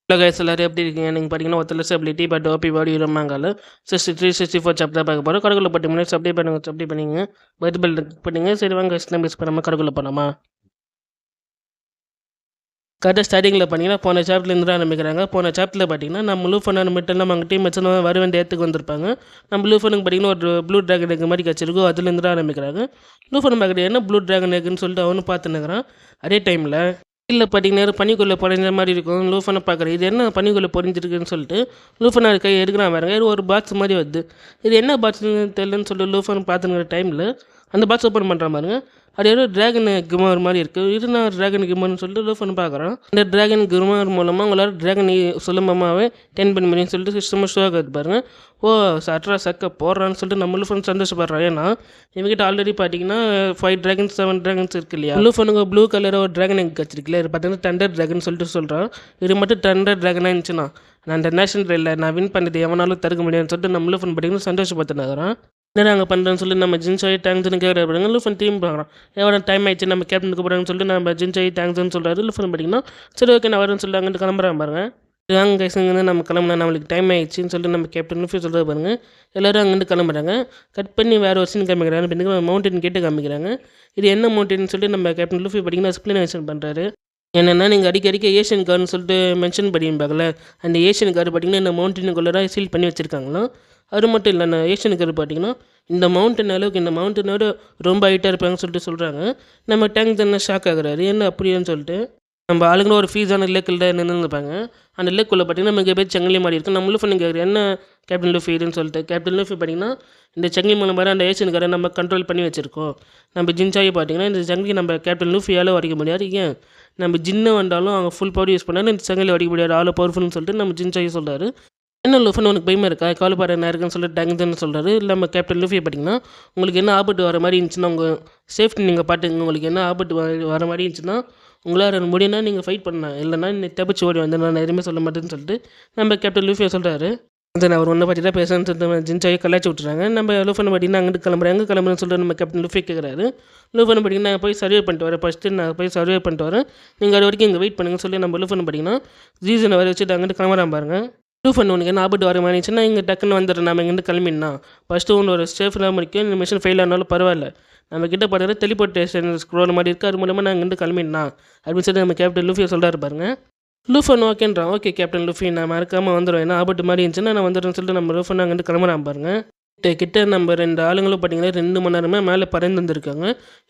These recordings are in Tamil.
ஹலோ கைஸ் எல்லாரும் எப்படி இருக்கீங்க? நீங்கள் பார்த்தீங்கன்னா ஒருத்தர் எபிலிட்டி பட் ஓபி பாடி இருமாங்கல 63-64 சாப்டர் பார்க்க போகிறோம். கடைக்குள்ள 10 மினிட்ஸ் அப்படியே பண்ணுங்க அப்படியே பண்ணிங்க பைபிள் பண்ணிங்க. சரி வாங்க கைஸ் மிஸ் பண்ணாமல் கடைக்குள்ள போனோமா. கரெக்டாக ஸ்டார்டிங்கில் பார்த்தீங்கன்னா போன சாப்டர்லேருந்து தான் ஆரம்பிக்கிறாங்க. போன சாப்டரில் பார்த்தீங்கன்னா நம்ம லூஃபனான மட்டும் நம்ம அங்கே டீம் வச்சு வர வேண்டிய இடத்துக்கு வந்திருப்பாங்க. நம்ம லூஃபனுக்கு பார்த்தீங்கன்னா ஒரு ப்ளூ ட்ராகன் எக் மாதிரி கிடச்சிருக்கோம். அதுலேருந்து தான் ஆரம்பிக்கிறாங்க. லூஃபன் பார்க்குறது என்ன ப்ளூ ட்ராகன் எக்குன்னு சொல்லிட்டு அவனும் பார்த்துன்னுக்கிறான். அதே டைமில் இல்லை பார்த்தீங்கன்னா பனிக்குள்ளே பொறிஞ்ச மாதிரி இருக்கும். லூஃபனை பார்க்குறேன் இது என்ன பனிக்குள்ளே பொறிஞ்சிருக்குன்னு சொல்லிட்டு லூஃபனை கை எடுக்கிறான் பாருங்க. இது ஒரு பாக்ஸ் மாதிரி வருது. இது என்ன பாக்ஸ்னு தெரியலன்னு சொல்லிட்டு லூஃபன் பார்த்துங்கிற டைமில் அந்த பாக்ஸ் ஓப்பன் பண்ணுற பாருங்க. அது ஏதோ ட்ராகன் கிமர் மாதிரி இருக்குது. இது நான் ட்ராகன் கிமர்னு சொல்லிட்டு லூஃபன் பார்க்குறான். இந்த ட்ராகன் கிமர் மூலமாக உங்களால் ட்ராகன் சுலபமாகவே 10 பண்ண முடியும்னு சொல்லிட்டு சிஸ்டமாக ஷோ ஆகுது பாருங்க. ஓ அட்ரா சக்க போடுறான்னு சொல்லிட்டு நம்ம லூஃபன் சந்தோஷப்படுறான். ஏன்னா இவங்ககிட்ட ஆல்ரெடி பார்த்தீங்கன்னா 5 ட்ராகன்ஸ் 7 ட்ராகன்ஸ் இருக்கு இல்லையா. லூஃபனுக்கு ப்ளூ கலர் ஒரு ட்ராகன் எக் வச்சிருக்குல்ல. இது பார்த்தீங்கன்னா டண்டர் ட்ராகன் சொல்லிட்டு சொல்கிறான். இது மட்டும் டண்டர் ட்ராகனாக இருந்துச்சுன்னா நான் இந்த நேஷனல் ரயிலில் நான் வின் பண்ணது எவனாலும் தடுக்க முடியாதுன்னு சொல்லிட்டு நம்ம லூஃபன் பார்த்தீங்கன்னா சந்தோஷப்பட்டுனாகிறான். என்ன நாங்கள் பண்ணுறேன்னு சொல்லிட்டு நம்ம ஜின்சாயி டேங்க்ஸ்னு கேட்குறாங்க. லூஃபன் டீம் பார்க்குறோம். எவ்வளோ டைம் ஆயிடுச்சு நம்ம கேப்டனுக்கு போகிறாங்கன்னு சொல்லிட்டு நம்ம ஜின்சாயி டேங்க்ஸ்னு சொல்கிறாரு. லூஃபன் பார்த்தீங்கன்னா சரி ஓகே நான் வரேன்னு சொல்லிட்டு அங்கிட்டு கிளம்புறான் பாருங்க. அங்கே கைஸுங்க நம்ம கிளம்புனா நம்மளுக்கு டைம் ஆயிடுச்சுன்னு சொல்லிட்டு நம்ம கேப்டன் லூஃபி சொல்கிறது பாருங்க. எல்லோரும் அங்கேருந்து கிளம்புறாங்க. கட் பண்ணி வேறு ஒரு சீன் காமிக்கிறாங்க. பின்னுக்கு மவுண்டன் கேட்டு காமிக்கிறாங்க. இது என்ன மவுண்டன் சொல்லிட்டு நம்ம கேப்டன் லூஃபி பார்த்தீங்கன்னா எக்ஸ்பிளனேஷன் பண்ணுறாரு. என்னென்னா நீங்கள் அடிக்கடிக்க ஏஷியன் கார்டுன்னு சொல்லிட்டு மென்ஷன் பண்ணியிருப்பாங்கல்ல. அந்த ஏஷியன் கார்டு பார்த்தீங்கன்னா இந்த மவுண்டனுக்குள்ளே சீல் பண்ணி வச்சுருக்காங்களாம். அது மட்டும் இல்லை நான் ஏஷியன் கார்டு பார்த்தீங்கன்னா இந்த மவுண்டன் அளவுக்கு இந்த மவுண்டனோட ரொம்ப ஹைட்டாக இருப்பாங்கன்னு சொல்லிட்டு சொல்கிறாங்க. நம்ம டேங்க் தானே ஷாக் ஆகுறாரு. என்ன அப்படியான்னு சொல்லிட்டு நம்ம ஆளுங்களும் ஒரு ஃபீஸான லேக்கில் நின்றுப்பாங்க. அந்த லேக்குள்ளே பார்த்தீங்கன்னா நம்ம பேர் சங்கிலி மாதிரி இருக்கும். நம்ம லூஃபன் கேட்குறேன் என்ன கேப்டன் லூஃபின்னு சொல்லிட்டு. கேப்டன் லூஃபி பார்த்தீங்கன்னா இந்த சங்கிலி மூலம் மாதிரி அந்த ஏஷியன் காரை நம்ம கண்ட்ரோல் பண்ணி வச்சுருக்கோம். நம்ம ஜின்சாயி பார்த்தீங்கன்னா இந்த சங்கிலி நம்ம கேப்டன் லூஃபியால் உடைக்க முடியாது. ஏன் நம்ம ஜின்னு வந்தாலும் அவங்க ஃபுல் பவர் யூஸ் பண்ணாலும் இந்த சங்கிலி உடைக்க முடியாது. ஆளோ பவர்ஃபுல்னு சொல்லிட்டு நம்ம ஜின்சாயி சொல்கிறாரு. என்ன லூஃபன் உனக்கு பயமாக இருக்கா கவலைப்பாடு என்ன இருக்குன்னு சொல்லிட்டு டேங்க்னு சொல்கிறாரு. இல்லை நம்ம கேப்டன் லூஃபி பார்த்தீங்கன்னா உங்களுக்கு என்ன ஆபத்து வர மாதிரி இருந்துச்சுன்னா உங்கள் சேஃப்டி நீங்கள் பார்த்துங்க. உங்களுக்கு என்ன ஆபத்து வர மாதிரி இருந்துச்சுன்னா உங்களால் முடியும்னா நீங்கள் ஃபைட் பண்ணலாம். இல்லைனா நீ தப்பிச்சு ஓடி வந்து நான் எதுவுமே சொல்ல மாட்டேன்னு சொல்லிட்டு நம்ம கேப்டன் லூஃபியை சொல்கிறாரு. அவர் ஒன்றை பற்றி தான் பேசுன்னு சொல்லிட்டு ஜின்சாயை கலாச்சி விட்டுறாங்க. நம்ம லூஃபனை பார்த்தீங்கன்னா அங்கிட்டு கிளம்புறேன்னு சொல்லிட்டு நம்ம கேப்டன் லூஃபி கேட்குறாரு. லூஃபனை பார்த்தீங்கன்னா நான் போய் சர்வே பண்ணிட்டு வரேன். ஃபஸ்ட்டு நான் போய் சர்வே பண்ணிட்டு வரேன். நீங்கள் அது வரைக்கும் இங்கே வெயிட் பண்ணுங்கன்னு சொல்லி நம்ம லூஃபனை பார்த்தீங்கன்னா ஜீசனை வர வச்சுட்டு அங்கிட்டு கிளம்புறான் பாருங்க. லூஃபன் உனக்கு என்ன ஆபத்து வர மாதிரி இருந்துச்சுன்னா இங்கே டக்குன்னு வந்துடுறேன். நம்ம இங்கேருந்து கிளம்பினா ஃபஸ்ட்டு ஒன்று ஒரு சேஃப்லாம் முடிக்கும். இந்த மிஷின் ஃபெயில் ஆனாலும் பரவாயில்ல. நம்ம கிட்ட பார்த்தீங்கன்னா டெலிபோர்ட்டேஷன் ஸ்க்ரோல் மாதிரி இருக்குது. அது மூலமாக நான் இங்கேருந்து கிளம்பினா அப்படின்னு சொல்லிட்டு நம்ம கேப்டன் லூஃபியை சொல்கிறாரு பாருங்க. லூஃபன் ஓகேன்றான். ஓகே கேப்டன் லூஃபி நான் மறக்காமல் வந்துடும். ஏன்னா ஆபத்து மாதிரி இருந்துச்சுன்னா நான் வந்துடுறேன்னு சொல்லிட்டு நம்ம லூஃபன் அங்கேருந்து கிளம்புறான் பாருங்க. கிட்ட நம்ம 2 ஆளுங்களும் பார்த்தீங்கன்னா 2 மணி நேரமாக மேலே பறந்து வந்திருக்காங்க.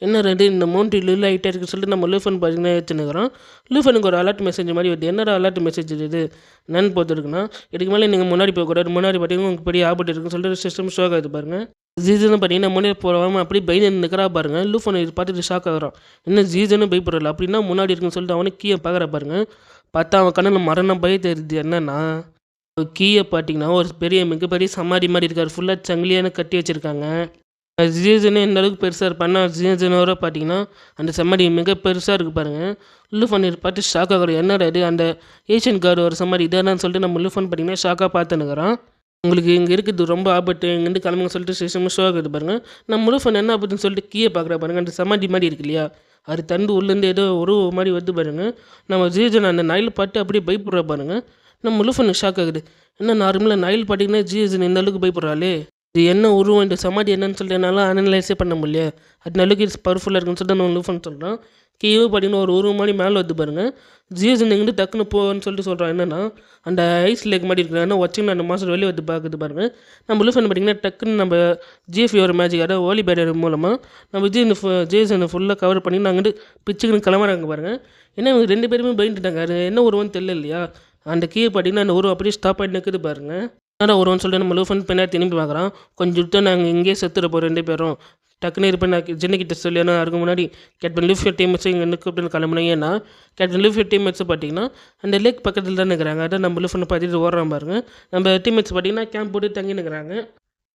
என்ன 2 இந்த மவுண்டில் இல்லை ஹைட்டாக இருக்குன்னு சொல்லிட்டு நம்ம லூஃபன் பார்த்தீங்கன்னா எடுத்துனுக்கிறோம். லூஃபனுக்கு ஒரு அலர்ட் மெசேஜ் மாதிரி வருது. என்னடா அலர்ட் மெசேஜ் இது என்னன்னு போட்டுருக்குன்னா இதுக்கு மேலே நீங்கள் முன்னாடி போகக்கூடாது. முன்னாடி பார்த்தீங்கன்னா உங்களுக்கு பெரிய ஆபத்து இருக்குன்னு சொல்லிட்டு சிஸ்டம் ஷோக் ஆகுது பாருங்க. ஜீசன்னு பார்த்தீங்கன்னா முன்னாடி போகாமல் அப்படி பயந்து நிற்கிறா பாருங்க. லூஃபன் இது பார்த்துட்டு ஷாக் ஆகிறான். என்ன ஜீசன்னு பயப்படல அப்படின்னா முன்னாடி இருக்குன்னு சொல்லிட்டு அவனுக்கு கீழே பார்க்குற பாருங்க. பார்த்தா அவன் கண்ணில் மரணம் பய தெரியுது. என்னன்னா கீயை பார்த்தீங்கன்னா ஒரு மிகப்பெரிய சமாதி மாதிரி இருக்கார். ஃபுல்லாக சங்கிலியான கட்டி வச்சுருக்காங்க. ஜீசனே எந்த அளவுக்கு பெருசாக இருப்பான்னா ஜீசனோட பார்த்தீங்கன்னா அந்த சமாதி மிக பெருசாக இருக்குது பாருங்கள். லூஃபன் பார்த்து ஷாக் ஆகிறோம். என்னடா இது அந்த ஏஷியன் கார்டு ஒரு சமாதி இதானு சொல்லிட்டு நம்ம லூஃபன் பார்த்தீங்கன்னா ஷாக்காக பார்த்துனுக்குறான். உங்களுக்கு இங்கே இருக்குது ரொம்ப ஆபத்து இங்கேருந்து கிளம்புங்க சொல்லிட்டு சிஸ்டமும் ஷோ ஆகுது பாருங்கள். நம்ம லூஃபன் என்ன ஆபத்துன்னு சொல்லிட்டு கீயை பார்க்குற பாருங்கள். அந்த சமாதி மாதிரி இருக்கு இல்லையா அது தண்டு உள்ளேருந்து ஏதோ ஒரு மாதிரி வந்து பாருங்கள். நம்ம ஜீசன் அந்த நைல் பார்த்து அப்படியே பயப்படுற பாருங்கள். நம்ம லூஃபனுக்கு ஷாக் ஆகுது. என்ன நார்மலாக நைல் பார்த்தீங்கன்னா ஜீசன் இந்த அளவுக்கு பயப்படுறாளே இது என்ன உருவம் இந்த சமாதி என்னன்னு சொல்லிட்டு என்னால் அனலைஸே பண்ண முடியல. அது அளவுக்கு பவர்ஃபுல்லாக இருக்குன்னு சொல்லிட்டு நம்ம லூஃபன் சொல்கிறான். கீழே பார்த்தீங்கன்னா ஒரு உருவம் மாதிரி மேலே வந்து பாருங்கள். ஜீசன் எங்கிட்ட டக்குன்னு போன்னு சொல்லிட்டு சொல்கிறான். என்னன்னா அந்த ஐஸ் லேக் மாதிரி இருக்கிறாங்கன்னா வச்சுன்னு அந்த மாதம் வெளியே வந்து பார்க்குது பாருங்கள். நம்ம லூஃபன் பார்த்தீங்கன்னா டக்குன்னு நம்ம ஜிஎஃப்இ ஒரு மேஜிக் அதாவது ஓலி பேரியர் மூலமாக நம்ம ஜீசனை ஃபுல்லாக கவர் பண்ணி நாங்கள் பிச்சுக்குன்னு கிளம்புறாங்க பாருங்கள். ஏன்னா இவங்க 2 பேருமே பயந்துட்டாங்க. அது என்ன உருவம்னு தெரியல இல்லையா. அந்த கீழே பார்த்தீங்கன்னா அந்த உருவம் அப்படியே ஸ்டாப் ஆகிட்டு நிற்குது பாருங்கள். ஆனால் ஒருவன் சொல்லிட்டு நம்ம லூஃபன் பின்னாடி திரும்பி பார்க்குறான். கொஞ்சம் நாங்கள் இங்கேயே செத்துறப்போம் 2 பேரும் டக்குன்னு இருப்பேன். நான் ஜின்னுக்கிட்ட சொல்லி ஏன்னா அதுக்கு முன்னாடி கேப்டன் லூஃபி டீம்மேட்ஸு இங்கே கூப்பிட்டு கிளம்புனீங்க. ஏன்னா கேப்டன் லூஃபி டீம்மேட்ஸு பார்த்தீங்கன்னா அந்த லேக் பக்கத்தில் தான் இருக்கிறாங்க. அதான் நம்ம லூஃபனை பார்த்துட்டு ஓடுறான் பாருங்க. நம்ம டீம்மேட்ஸ் பார்த்தீங்கன்னா கேம்ப் போட்டு தங்கி நிற்கிறாங்க.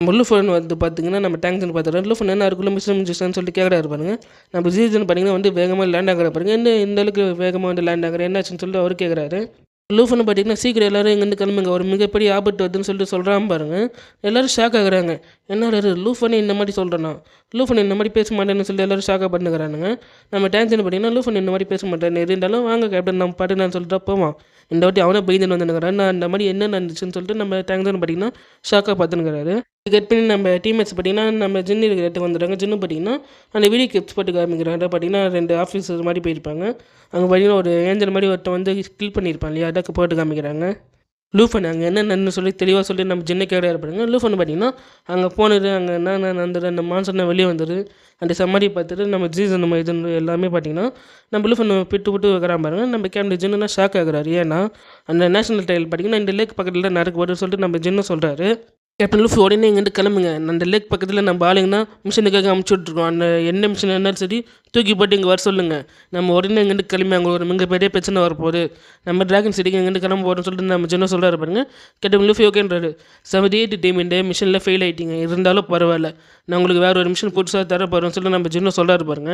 நம்ம லூஃபன் வந்து பார்த்தீங்கன்னா நம்ம டேங்க்ஸ்னு பார்த்துறோம். லூஃபன் என்ன அதுக்குள்ளே மிஸ்ன்னு சொல்லிட்டு கேட்குறாரு பாருங்க. நம்ம ஜீசன் பார்த்தீங்கன்னா வந்து வேகமாக லேண்ட் ஆகிற பாருங்க. என்ன இந்த அளவுக்கு வேகமாக வந்து லேண்ட் ஆகிற என்னாச்சுன்னு சொல்லிட்டு அவர் கேட்குறாரு. லூஃபனை பார்த்தீங்கன்னா சீக்கிரம் எல்லோரும் இங்கேருந்து கிளம்புங்க ஒரு மிகப்பெரிய ஆபத்து வருதுன்னு சொல்லிட்டு சொல்கிறான் பாருங்கள். எல்லோரும் ஷாக் ஆகுறாங்க. என்ன லூஃபனே இந்த மாதிரி சொல்கிறேன்னா லூஃபன் இந்த மாதிரி பேச மாட்டேன்னு சொல்லிட்டு எல்லோரும் ஷாக்காக பண்ணுறானுங்க. நம்ம டேங்க்ஸ்னு பார்த்தீங்கன்னா லூஃபன் இந்த மாதிரி பேச மாட்டேன்னு இருந்தாலும் வாங்க கேப்டன் நம்ம பாட்டு நான் சொல்லிட்டு போவோம். இந்த வாட்டி அவனே பயந்துன்னு வந்துனுக்கிறான். நான் அந்த மாதிரி என்ன நடந்துச்சுன்னு சொல்லிட்டு நம்ம தேங்க்ஸான்னு பார்த்தீங்கன்னா ஷாக்காக பார்த்துன்னுக்கிறாரு. கட் பண்ணி நம்ம டீம்மேட்ஸ் பார்த்தீங்கன்னா நம்ம ஜின்னு இருக்கிற இடத்துக்கு வந்துடுறாங்க. ஜின்னு பார்த்தீங்கன்னா அந்த வீடியோ கிளிப்ஸ் போட்டு காமிக்கிறாங்க. பார்த்தீங்கன்னா 2 ஆஃபீஸர் மாதிரி போயிருப்பாங்க. அங்கே பார்த்தீங்கன்னா ஒரு ஏஞ்சல் மாதிரி ஒருத்தன் வந்து கில் பண்ணியிருப்பான் இல்லையா, அதுக்கு போட்டு காமிக்கிறாங்க. லூஃபன் அங்கே என்னென்னு சொல்லி தெளிவாக சொல்லி நம்ம ஜின்னை கேட இருப்பாங்க. லூஃபன் பார்த்தீங்கன்னா அங்கே போனது, அங்கே என்ன நடந்தது, அந்த மான்சனை வெளியே வந்துடு அந்த சம்மரி பார்த்துட்டு நம்ம ஜீசன் நம்ம இது எல்லாமே பார்த்தீங்கன்னா நம்ம லூஃபன் விட்டு வைக்கிறான் பாருங்க. நம்ம கேப்டன் ஜின்னுனா ஷாக் ஆகுறாரு. ஏன்னா அந்த நேஷனல் டைல் பார்த்தீங்கன்னா இந்த லேக் பக்கத்தில் நடக்க போகுதுன்னு சொல்லிட்டு நம்ம ஜின்னு சொல்கிறாரு. கேப்டன் லூஃபி உடனே இங்கேருந்து கிளம்புங்க, அந்த லேக் பக்கத்தில் நம்ம ஆளுங்கன்னா மிஷினுக்காக அமுச்சு விட்ருக்கோம், அந்த என்ன மிஷின் இருந்தாலும் சரி தூக்கி போட்டு இங்கே வர சொல்லுங்கள், நம்ம உடனே இங்கேருந்து கிளம்பி அங்கே ஒரு மிக பெரிய பிரச்சனை வரப்போகுது, நம்ம டிராகன் சிட்டிக்கு இங்கேருந்து கிளம்ப போகிறோம்னு சொல்லிட்டு நம்ம ஜின்ன சொல்கிறாரு பாருங்க. Captain Luffy ஓகேன்றாரு. 78 டீம் இந்த மிஷனில் ஃபெயில் ஆகிட்டீங்க, இருந்தாலும் பரவாயில்ல, நான் உங்களுக்கு வேறு ஒரு மிஷின் புதுசாக தர போகிறேன்னு சொல்லிட்டு நம்ம ஜின்ன சொல்கிறாரு பாருங்க.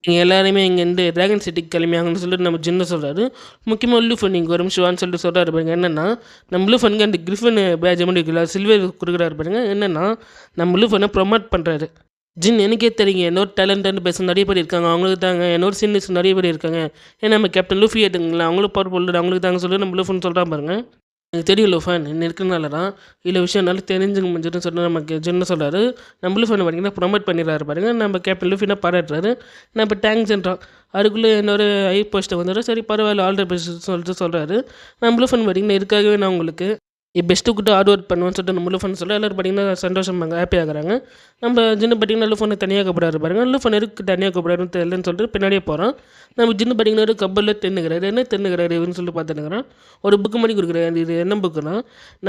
நீங்கள் எல்லாருமே இங்கேருந்து டிராகன் சிட்டிக்கு கிளம்பியாங்கன்னு சொல்லிட்டு நம்ம ஜின்ன சொல்கிறாரு. முக்கியமாக லூஃபன் நீங்கள் ஒரு நிமிஷம் சொல்லிட்டு சொல்கிறாரு பாருங்க. என்னென்னா நம்ம லூஃபனுக்கு அந்த கிரிஃபன் பேட்ஜ் மட்டும் இருக்குல்ல, சில்வர் கொடுக்குறாரு பாருங்க. என்னென்னா நம்ம லூஃபனை ப்ரொமோட் பண்ணுறாரு. ஜின் எனக்கே தெரியுங்க, என்னோட டேலண்ட்டான பேச நிறைய பேர் இருக்காங்க, அவங்களுக்கு தாங்க என்னோட சீனியர்ஸ் நிறைய பேர் இருக்காங்க, ஏன்னா நம்ம கேப்டன் லூஃபி எடுங்களா, அவங்களும் பவர் போல்டு அவங்களுக்கு தாங்க சொல்லி நம்ம லூஃபன் சொல்கிறான் பாருங்க. எனக்கு தெரியும் லூஃபன் என்ன இருக்கிறனால தான் இல்லை விஷயம் நல்லா தெரிஞ்சுக்க முடிஞ்சுன்னு சொல்லிட்டு நமக்கு ஜின்னு சொல்கிறாரு. நம்ம லூஃபன் பார்த்தீங்கன்னா ப்ரொமோட் பண்ணிடுறாரு பாருங்க. நம்ம கேப்டன் லூஃபினா பாராட்டுறாரு. நம்ம தேங்க்ஸ்ன்றான். அதுக்குள்ளே இன்னொரு ஐ போஸ்ட்டை வந்துடும். சரி பரவாயில்ல, ஆல் த பெஸ்ட் சொல்லிட்டு சொல்கிறாரு. நம்ம லூஃபன் பார்த்தீங்கன்னா இதுக்காகவே நான் உங்களுக்கு பெஸ்ட்டு கூட ஹார்ட் ஒர்க் பண்ணுவேன்னு சொல்லிட்டு நம்ம லூஃபன் சொல்ல எல்லோரும் பார்த்தீங்கன்னா சந்தோஷமாங்க, ஹாப்பி ஆகுறாங்க. நம்ம ஜின்னு பார்த்தீங்கன்னா லூஃபனை தனியாக கூப்பிடாரு பாருங்க. லூஃபன் எதுக்கு தனியாக கூப்பிடாருன்னு தெரியலன்னு சொல்லிட்டு பின்னாடியே போகிறான். நம்ம ஜின்னு பார்த்தீங்கன்னா ஒரு கப்பலில் தென்னுக்கிறாரு. என்ன தென்னுக்கிறாரு இவன்னு சொல்லிட்டு பார்த்துனுங்கிறான். ஒரு புக்கு மாதிரி கொடுக்குறாரு. இது என்ன புக்குன்னா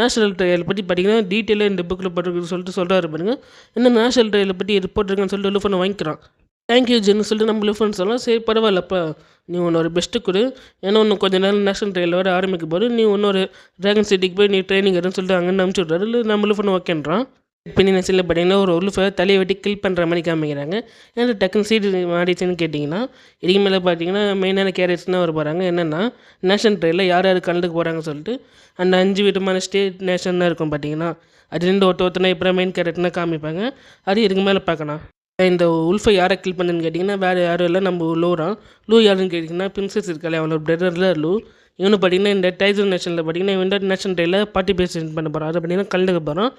நேஷனல் ட்ரையல் பற்றி பார்த்தீங்கன்னா டீட்டெயிலாக இந்த புக்கில் போட்டிருக்குன்னு சொல்லிட்டு சொல்கிறாரு பாருங்க. என்ன நேஷனல் ட்ரையலை பற்றி ரிப்போர்ட் இருக்குன்னு சொல்லிட்டு லூஃபனை வாங்கிக்கிறான். தேங்க்யூ ஜின்னு சொல்லிட்டு நம்ம லூஃபன் சொல்லலாம். சரி பரவாயில்லப்பா, நீ உன்னோட பெஸ்ட்டு கொடு, ஏன்னா இன்னும் கொஞ்சம் நேரம் நேஷனல் ட்ரையல் வர ஆரம்பிக்க போது, நீ இன்னொரு டிராகன் சிட்டிக்கு போய் நீ ட்ரைனிங் எடுன்னு சொல்லிட்டு அங்கேருந்து அனுப்பிச்சி விட்றாரு. இல்லை நம்ம லூஃபன் ஓகேன்றான். இப்போ நீ சில பார்த்தீங்கன்னா ஒரு லூஃபை தலையை வெட்டி கில் பண்ணுற மாதிரி காமிக்கிறாங்க. ஏன்னா டக்குன்னு சீட்டு மாறிச்சுன்னு கேட்டிங்கன்னா இதுக்கு மேலே பார்த்தீங்கன்னா மெயினான கேரக்டர்ஸ்னால் வர போகிறாங்க. என்னென்னா நேஷனல் ட்ரையலில் யார் யார் கலந்துக்க போகிறாங்கன்னு சொல்லிட்டு அந்த 5 விதமான ஸ்டேட் நேஷன் தான் இருக்கும் பார்த்தீங்கன்னா, அது 2 ஒருத்தனை இப்போ மெயின் கேரக்டர்னா காமிப்பாங்க. அது இதுக்கு மேலே பார்க்கலாம். இந்த உல்ஃபை யாரை கில் பண்ணுன்னு கேட்டிங்கன்னா வேறு யாரும் இல்லை, நம்ம லூரான். லூ யாருன்னு கேட்டிங்கன்னா பிரின்சஸ் இருக்காளே அவனோட பிரதரில் லூ. இவனு பார்த்தீங்கன்னா இந்த டைசன் நேஷனில் பார்த்தீங்கன்னா இவன் நேஷனல் டேயில் பார்ட்டிசிபேஷன் பண்ண போகிறான். அதை பார்த்தீங்கன்னா கலந்துக்க போகிறான்.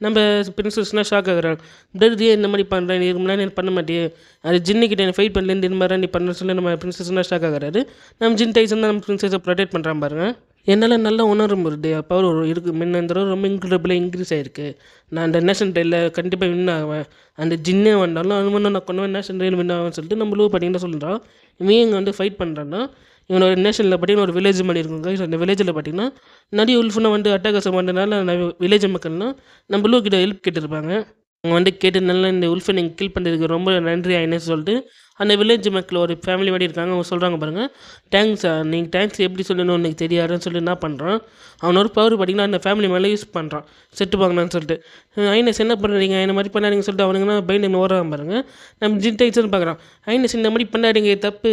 நம்ம பிரின்சஸ்னால் ஷாக் ஆகுறான். பிரதர் இந்த மாதிரி பண்ணுறேன், நீ முன்னாடி நீ பண்ண மாட்டியே, அது ஜின்னுக்கிட்ட நீ ஃபைட் பண்ணலேருந்து இந்த மாதிரி நீ பண்ண சொல்லி நம்ம பிரின்சஸ்னால் ஷாக் ஆகிறாரு. நம்ம ஜின் டைசன் தான் நம்ம பிரின்சஸை ப்ரொடெக்ட் பண்ணுறான் பாருங்க. என்னால் நல்லா உணர முடியுது, பவர் இருக்குது, முன்ன இந்த தடவை ரொம்ப இன்க்ரெடிபிளாக இன்க்ரீஸ் ஆகிருக்கு. நான் அந்த நேஷனல் டைலில் கண்டிப்பாக வின் ஆவேன், அந்த ஜின்னே வந்தாலும் அது முன்னே நான் கொண்டு நேஷனல் டைல் வின் ஆகும்னு சொல்லிட்டு நம்ம லூ பார்த்தீங்கன்னா சொல்கிறான். இவன் இங்கே வந்து ஃபைட் பண்ணுறான்னா இவனோட நேஷனில் பார்த்தீங்கன்னா ஒரு வில்லேஜ் மாதிரி இருக்குங்க. அந்த வில்லேஜில் பார்த்தீங்கன்னா நிறைய உல்ஃபுனா வந்து அட்டகாசம் பண்ணுறதுனால வில்லேஜ் மக்கள்னால் நம்ம லூ கிட்ட ஹெல்ப் கேட்டிருப்பாங்க. அவங்க வந்து கேட்டு நல்லா இந்த உல்ஃபை நீங்கள் கில் பண்ணுறதுக்கு ரொம்ப நன்றி ஆயினு சொல்லிட்டு அந்த வில்லேஜ் மக்கள் ஒரு ஃபேமிலி மாதிரி இருக்காங்க. அவங்க சொல்கிறாங்க பாருங்கள், தேங்க்ஸ் நீங்கள் தேங்க்ஸ் எப்படி சொல்லணும்னு எனக்கு தெரியாதுன்னு சொல்லி என்ன பண்ணுறான், அவனோட பவர் பார்த்தீங்கன்னா அந்த ஃபேமிலி மேலே யூஸ் பண்ணுறான் செட்டு வாங்கினான்னு சொல்லிட்டு. ஐனஸ் என்ன பண்ணுறீங்க, இந்த மாதிரி பண்ணாதீங்கன்னு சொல்லிட்டு அவனுங்கன்னா பயந்து ஓடுறான் பாருங்கள். நம்ம ஜின் டைட்ஸ்னு பார்க்குறான். ஐனஸ் இந்த மாதிரி பண்ணாதீங்க தப்பு,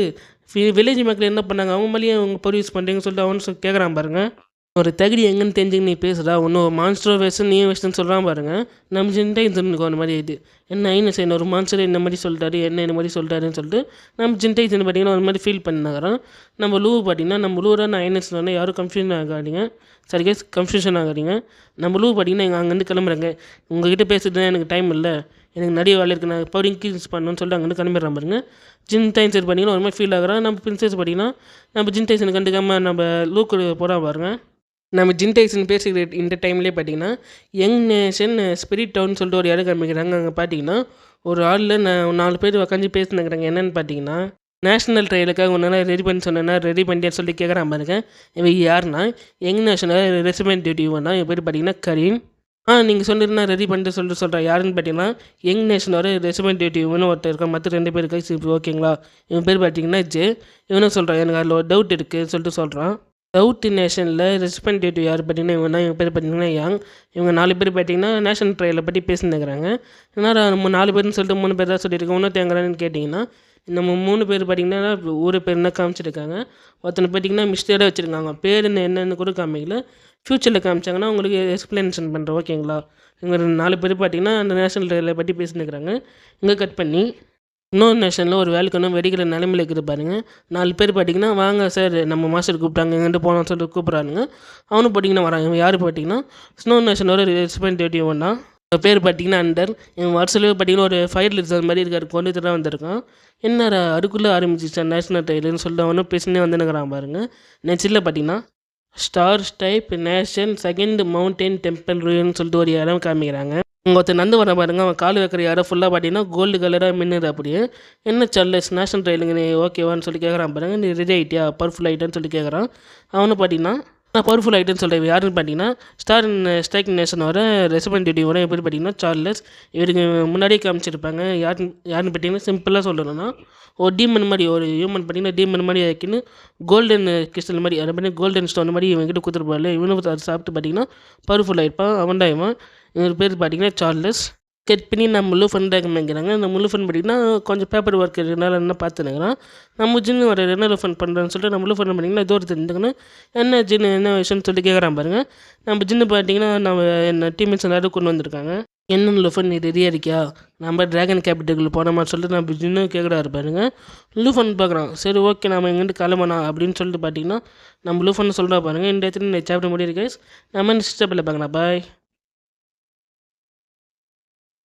வில்லேஜ் மக்கள் என்ன பண்ணாங்க, அவங்க மேலேயே அவங்க பவர் யூஸ் பண்ணுறீங்கன்னு சொல்லிட்டு அவனு கேட்குறான் பாருங்கள். ஒரு தகுதி எங்கன்னு தெரிஞ்சுங்க நீ பேசுகிறா, ஒன்றும் மான்ஸ்டர் வேஸ்ட்டு நீ வேஸ்ட்டுன்னு சொல்கிறான் பாருங்கள். நம்ம ஜின் டைட்ஸனுக்கு அந்த மாதிரி இது என்ன ஐனஸ் என்ன ஒரு மான்ஸ்டர் இந்த மாதிரி சொல்லிட்டாரு, என்ன இந்த மாதிரி சொல்லிட்டாருன்னு சொல்லிட்டு நம்ம ஜின் டைட்ஸன் பார்த்தீங்கன்னா ஒரு மாதிரி ஃபீல் பண்ணாங்கிறான். நம்ம லூ பார்த்தீங்கன்னா நம்ம லூராக நான் ஐனஸ் சொன்னால் யாரும் கன்ஃபியூஷன் ஆகாதீங்க, சரி கேஸ் கன்ஃபியூஷன் ஆகாதீங்க. நம்ம லூ பார்த்தீங்கன்னா எங்கள் அங்கேருந்து கிளம்புறாங்க, உங்ககிட்ட பேசுறது எனக்கு டைம் இல்லை, எனக்கு நிறைய வேலை இருக்குது, நான் பவர் இன்க்ரீஸ் பண்ணணும்னு சொல்லிட்டு அங்கேருந்து கிளம்பிடுறான் பாருங்க. ஜின் டைன்ஸ் பார்த்தீங்கன்னா ஒரு மாதிரி ஃபீல் ஆகிறான். நம்ம பிரின்சஸ் பார்த்தீங்கன்னா நம்ம ஜின் டைசனை கண்டுக்காமல் நம்ம லூக்கு போகிறான் பாருங்க. நம்ம ஜின் டைசன் பேசிக்கிற இந்த டைம்லேயே பார்த்தீங்கன்னா யங் நேஷன் ஸ்பிரிட் டவுன் சொல்லிட்டு ஒரு இடம் காமிக்கிறாங்க. அங்கே பார்த்தீங்கன்னா ஒரு ஆளில் நான் 4 பேர் உட்காந்து பேசினுக்கிறாங்க. என்னென்னு பார்த்தீங்கன்னா நேஷனல் ட்ரையலுக்காக ஒன்றா ரெடி பண்ணி சொன்னேன்னா ரெடி பண்ணிட்டேன்னு சொல்லி கேட்குறான் பாருங்க. இவன் யாருன்னா யங் நேஷனல் ரெப்ரசன்டேட்டிவ்னா என் பேர் பார்த்தீங்கன்னா கரீம். நீங்கள் சொல்லிருந்தா ரெடி பண்ணிட்டு சொல்லிட்டு சொல்கிறேன். யாருன்னு பார்த்தீங்கன்னா யங் நேஷனோட ரெப்ரசன்டேட்டிவ்னு ஒருத்தர் இருக்கான், மற்ற 2 பேர் இருக்காங்க. ஓகேங்களா, இவன் பேர் பார்த்தீங்கன்னா ஜே. இவனும் சொல்கிறான் எனக்கு அதில் ஒரு டவுட் இருக்குது சொல்லிட்டு சொல்கிறான். சவுத் நேஷனில் ரெப்ரசன்டேட்டிவ் யார் பார்த்தீங்கன்னா இவங்க பேர் பார்த்தீங்கன்னா யங். இவங்க 4 பேர் பார்த்தீங்கன்னா நேஷனல் ட்ரையலை பற்றி பேசினுக்கிறாங்க. ஏன்னா 4 பேர்னு சொல்லிட்டு 3 பேர் தான் சொல்லியிருக்கோம். இன்னும் தேங்கிறான்னு கேட்டிங்கன்னா நம்ம 3 பேர் பார்த்தீங்கன்னா ஊர் பேர் என்ன காமிச்சிருக்காங்க. ஒருத்தனை பார்த்தீங்கன்னா மிஸ்டேடாக வச்சுருக்காங்க, பேர் என்னென்னு கூட காமிக்கல. ஃப்யூச்சரில் காமிச்சாங்கன்னா உங்களுக்கு எக்ஸ்பிளனேஷன் பண்ணுறேன். ஓகேங்களா, இவங்க 4 பேர் பார்த்தீங்கன்னா அந்த நேஷனல் ட்ரையலை பற்றி பேசினுக்கிறாங்க. இங்கே கட் பண்ணி இன்னொரு நேஷனில் ஒரு வேலைக்கு ஒன்று வெடிக்கிற நிலைமையில இருக்குது பாருங்க. 4 பேர் பார்த்தீங்கன்னா, "வாங்க சார் நம்ம மாஸ்டர் கூப்பிட்டாங்க எங்கேட்டு போகலான்னு" சொல்லிட்டு கூப்பிட்றானுங்க. அவனும் பார்த்தீங்கன்னா வரான். இவன் யார் பார்த்தீங்கன்னா, ஸ்னோ நேஷனோட ரெப்ரசன்டேட்டிவ் தான். அவன் பேர் பார்த்தீங்கன்னா அண்டர். இவன் வருஷத்துலேயே பார்த்தீங்கன்னா ஒரு ஃபயர் லிசர்ட் மாதிரி இருக்காரு. கொண்டுட்டு தான் வந்திருக்கான். "என்னடா அதுக்குள்ளே ஆரம்பிச்சிச்சா நேஷனல் ட்ரெயிலுன்னு" சொல்லிட்டு அவனும் பேசினே வந்துன்னுக்கிறான் பாருங்க. நெக்ஸ்ட்டில் பார்த்தீங்கன்னா, star type nation second mountain temple ரூயின்னு சொல்லிட்டு ஒரு இடம் காமிக்கிறாங்க. இங்கே ஒருத்தர் நடந்து வரான் பாருங்க. அவன் கால் வைக்கிற இடம் ஃபுல்லாக பார்த்தீங்கன்னா கோல்டு கலராக மின்னுது அப்படியே. "என்ன சார்லஸ் நேஷனல் ட்ரெயிலுங்க நீ ஓகேவான்னு" சொல்லி கேட்குறான் பாருங்க. "நீ ரெடி ஆகிட்டியா பவர்ஃபுல் ஆகிட்டேன்னு" சொல்லி கேட்குறான். அவனும் பார்த்தீங்கன்னா, நான் பவர்ஃபுல் ஆகிட்டேன்னு சொல்கிறேன். யாருன்னு பார்த்தீங்கன்னா, ஸ்டார் ஸ்ட்ரைக் நேஷனோட ரெப்ரசன்டேட்டிவோட எப்படி பார்த்தீங்கன்னா சார்லஸ். இவருக்கு முன்னாடியே காமிச்சிருப்பாங்க. யாருன்னு பார்த்தீங்கன்னா, சிம்பிளாக சொல்லணும்னா ஒரு டீமன் மாதிரி, ஒரு ஹியூமன் பார்த்தீங்கன்னா டீமன் மாதிரி ஆக்கின்னு கோல்டன் கிறிஸ்டல் மாதிரி, அதை பண்ணி கோல்டன் ஸ்டோன் மாதிரி இவன்கிட்ட கொடுத்துருப்பாரு. இவனும் அதை சாப்பிட்டு பார்த்தீங்கன்னா பவர்ஃபுல் ஆகிருப்பான். அவன் தான் இவன். இவர் பேர் பார்த்தீங்கன்னா சார்லஸ். கட் பண்ணி நம்ம லூஃபன் தான் காமிக்கிறாங்க. நம்ம லூஃபன் பார்த்தீங்கன்னா கொஞ்சம் பேப்பர் ஒர்க் இருக்கிறனால என்ன பார்த்துனுக்குறான். நம்ம ஜின்னு ஒரு என்ன லூஃபன் பண்ணுறேன்னு சொல்லிட்டு நம்ம லூஃபன் பார்த்தீங்கன்னா ஏதோ ஒரு தெரிஞ்சுக்கன்னு என்ன ஜின்னு என்ன விஷயம்னு சொல்லிட்டு கேட்குறான் பாருங்க. நம்ம ஜின்னு பார்த்தீங்கன்னா நம்ம என்ன டீம்மேட்ஸ் எல்லாரும் கொண்டு வந்திருக்காங்க. "என்ன லூஃபன் நீ ரெடியாக இருக்கியா? நம்ம டிராகன் கேபிட்டலுக்குள்ள போனோமான்னு" சொல்லிட்டு நம்ம ஜின்னு கேட்குறாரு பாருங்க. லூஃபன் பார்க்குறான். "சரி ஓகே நம்ம இங்கேருந்து கிளம்பலாம்" அப்படின்னு சொல்லிட்டு பார்த்தீங்கன்னா நம்ம லூஃபன் சொல்கிறா பாருங்க. இந்த இடத்துல இந்த சாப்டர் முடியுது கைஸ். நம்ம நெக்ஸ்ட் ஸ்டெப்பில் பார்க்கலாம். பாய்.